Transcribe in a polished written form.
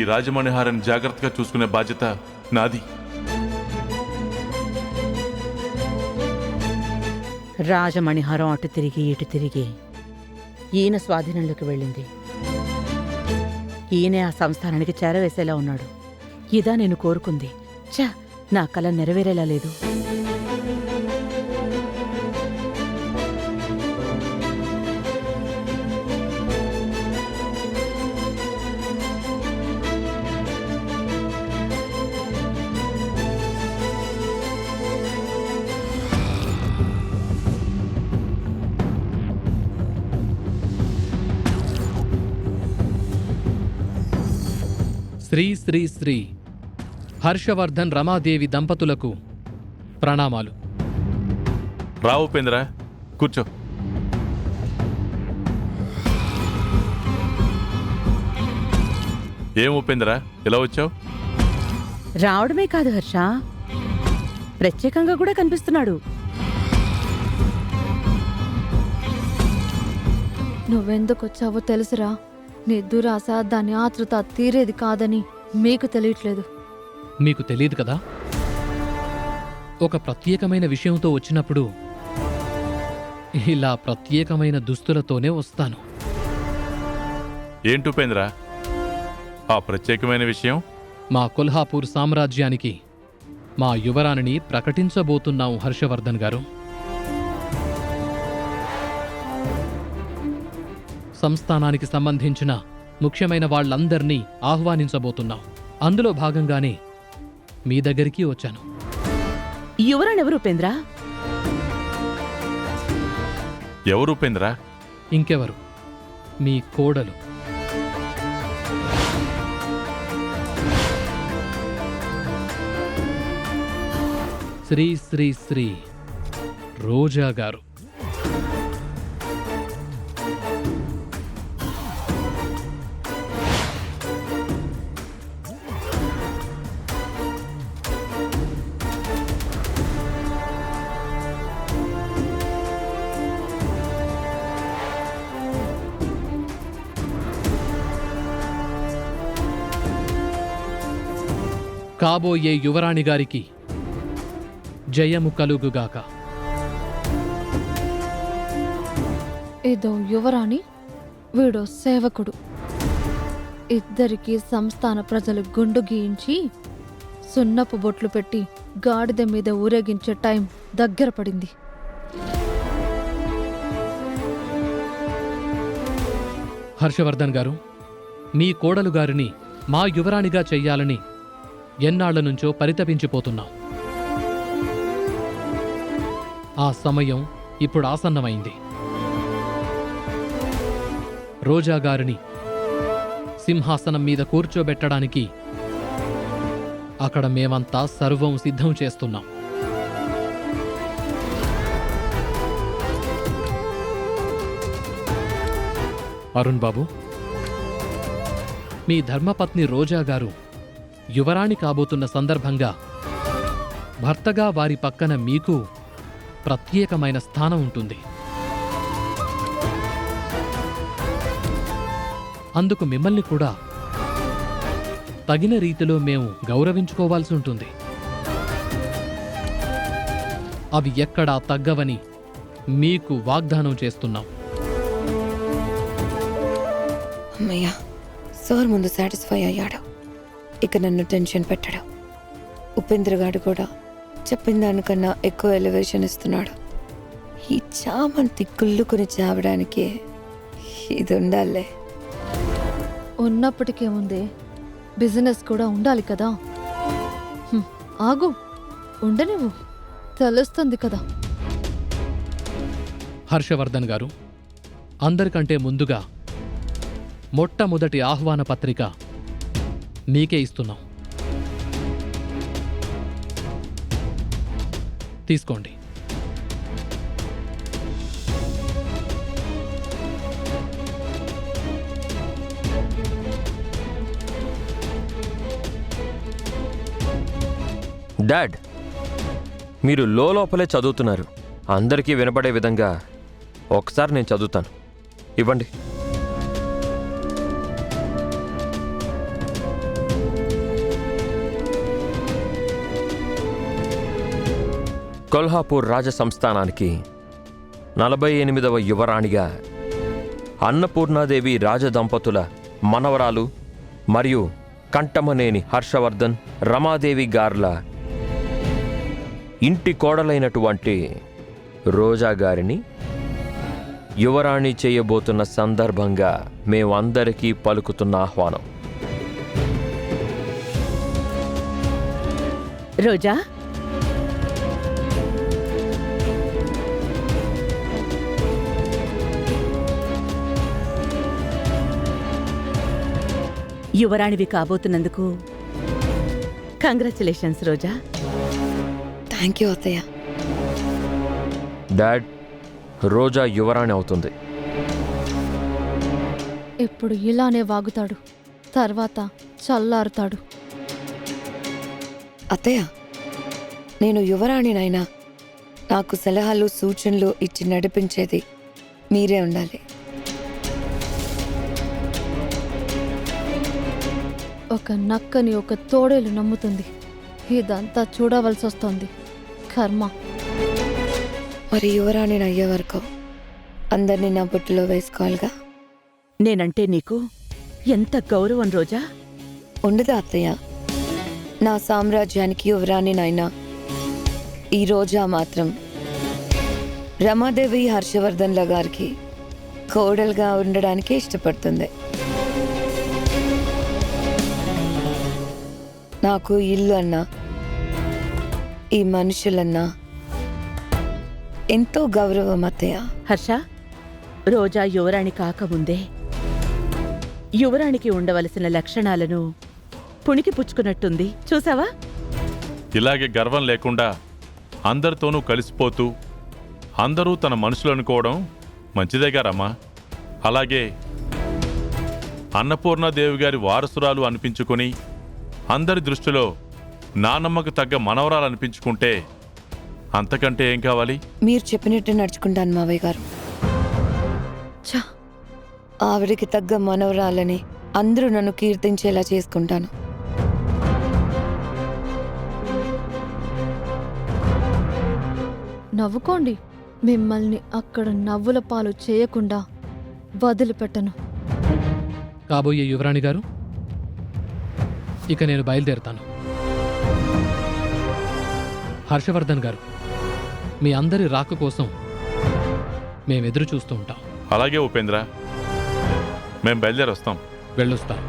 రాజమణిహారాన్ని జాగ్రత్తగా చూసుకునే బాధ్యత నాది. రాజమణిహారం అటు తిరిగి ఇటు తిరిగి ఈయన స్వాధీనంలోకి వెళ్ళింది. ఈయనే ఆ సంస్థానానికి చేరవేసేలా ఉన్నాడు. ఇదా నేను కోరుకుంది. ఛ, నా కల నెరవేరేలా లేదు. శ్రీ శ్రీ శ్రీ హర్షవర్ధన్ రమాదేవి దంపతులకు ప్రణామాలు. రా ఉపేంద్ర, కూర్చో. ఏం ఉపేంద్ర, ఎలా వచ్చావు? రావడమే కాదు హర్ష, ప్రత్యేకంగా కూడా కనిపిస్తున్నాడు. నువ్వెందుకొచ్చావో తెలుసురా. నీ దురాశ, దాని ఆతృత తీరేది కాదని మీకు తెలియట్లేదు. మీకు తెలియదు కదా, ఒక ప్రత్యేకమైన విషయంతో వచ్చినప్పుడు ఇలా ప్రత్యేకమైన దుస్తులతోనే వస్తాను. ఏంటి ఉపేంద్ర ఆ ప్రత్యేకమైన విషయం? మా కొల్హాపూర్ సామ్రాజ్యానికి మా యువరాణిని ప్రకటించబోతున్నాం హర్షవర్ధన్ గారు. సంస్థానానికి సంబంధించిన ముఖ్యమైన వాళ్లందర్నీ ఆహ్వానించబోతున్నాం. అందులో భాగంగానే మీ దగ్గరికి వచ్చాను. యువరాణెవరు ఉపేంద్ర? ఎవరు ఉపేంద్ర? ఇంకెవరు, మీ కోడలు. శ్రీ శ్రీ శ్రీ రోజా గారు. కాబోయే యువరాణి గారికి జయము కలుగుగాక. ఏదో యువరాణి, వీడో సేవకుడు. ఇద్దరికీ సంస్థాన ప్రజలు గుండు గీయించి సున్నపు బొట్లు పెట్టి గాడిద మీద ఊరేగించే టైం దగ్గర పడింది. హర్షవర్ధన్ గారు, మీ కోడలు గారిని మా యువరాణిగా చెయ్యాలని ఎన్నాళ్ల నుంచో పరితపించిపోతున్నాం. ఆ సమయం ఇప్పుడు ఆసన్నమైంది. రోజాగారిని సింహాసనం మీద కూర్చోబెట్టడానికి అక్కడ మేమంతా సర్వం సిద్ధం చేస్తున్నాం. అరుణ్ బాబు, మీ ధర్మపత్ని రోజాగారు యువరాణి కాబోతున్న సందర్భంగా భర్తగా వారి పక్కన మీకు ప్రత్యేకమైన స్థానం ఉంటుంది. అందుకు మిమ్మల్ని కూడా తగిన రీతిలో మేము గౌరవించుకోవాల్సి ఉంటుంది. అవి ఎక్కడా తగ్గవని మీకు వాగ్దానం చేస్తున్నాం. అమ్మయ్యా, సార్ ముందు సాటిస్ఫై అయ్యాడు. ఇక నన్ను టెన్షన్ పెట్టాడు. ఉపేంద్ర గారు కూడా చెప్పిన దానికన్నా ఎక్కువ ఎలివేషన్ ఇస్తున్నాడు. ఈ చామంతి కుళ్ళుకుని చావడానికి ఇది ఉండాలే. ఉన్నప్పటికేముంది, బిజినెస్ కూడా ఉండాలి కదా. ఆగు, ఉండనివ్వు, తెలుస్తుంది కదా. హర్షవర్ధన్ గారు, అందరికంటే ముందుగా మొట్టమొదటి ఆహ్వాన పత్రిక మీకే ఇస్తున్నాం. తీసుకోండి. డాడ్, మీరు లోపలే చదువుతున్నారు. అందరికీ వినపడే విధంగా ఒకసారి నేను చదువుతాను. ఇవ్వండి. కొల్హాపూర్ రాజ సంస్థానానికి 48వ యువరాణిగా అన్నపూర్ణాదేవి రాజదంపతుల మనవరాలు మరియు కంఠమనేని హర్షవర్ధన్ రమాదేవి గార్ల ఇంటి కోడలైనటువంటి రోజా గారిని యువరాణి చేయబోతున్న సందర్భంగా మేమందరికీ పలుకుతున్న ఆహ్వానం. రోజా, యువరాణివి కాబోతున్నందుకు కంగ్రాచులేషన్స్ రోజా. థ్యాంక్ యూ అత్తయ్య. డాడ్, రోజా యువరాణి అవుతుంది. ఇప్పుడు ఇలానే వాగుతాడు, తర్వాత చల్లారుతాడు. అత్తయ్య, నేను యువరాణినైనా నాకు సలహాలు సూచనలు ఇచ్చి నడిపించేది మీరే ఉండాలి. ఒక నక్కని ఒక తోడేలు నమ్ముతుంది. ఇదంతా చూడవలసి వస్తోంది. కర్మ. మరి యువరాణిని అయ్యే వరకు అందరినీ నా బుట్టలో వేసుకోవాలిగా. నేనంటే నీకు ఎంత గౌరవం రోజా. ఉండదా అత్తయ్య? నా సామ్రాజ్యానికి యువరాణినైనా ఈ రోజా మాత్రం రమాదేవి హర్షవర్ధన్ల గారికి కోడలుగా ఉండడానికి ఇష్టపడుతుంది. నాకు ఇల్లు అన్నా ఈ మనుషులన్నా ఎంతో గౌరవం అత్తయ్య. హర్ష, రోజా యువరాణి కాకముందే యువరాణికి ఉండవలసిన లక్షణాలను పుణికి పుచ్చుకున్నట్టుంది, చూసావా? ఇలాగే గర్వం లేకుండా అందరితోనూ కలిసిపోతూ అందరూ తన మనుషులు అనుకోవడం మంచిదేగా రమ్మా. అలాగే అన్నపూర్ణాదేవి గారి వారసురాలు అనిపించుకుని అందరి దృష్టిలో నానమ్మకు తగ్గ మనవరాలు అనిపించుకుంటే అంతకంటే ఏం కావాలి? మీరు చెప్పినట్టు నడుచుకుంటాను మావయ్య గారు. ఛ, ఆవిడికి తగ్గ మనవరాలని అందరూ నన్ను కీర్తించేలా చేసుకుంటాను. నవ్వుకోండి. మిమ్మల్ని అక్కడ నవ్వుల పాలు చేయకుండా వదిలిపెట్టను. కాబోయే యువరాణి గారు, ఇక నేను బయలుదేరుతాను. హర్షవర్ధన్ గారు, మీ అందరి రాక కోసం మేమెదురు చూస్తూ ఉంటాం. అలాగే ఉపేంద్ర, మేం బయలుదేరి వస్తాం. వెళ్ళొస్తాం.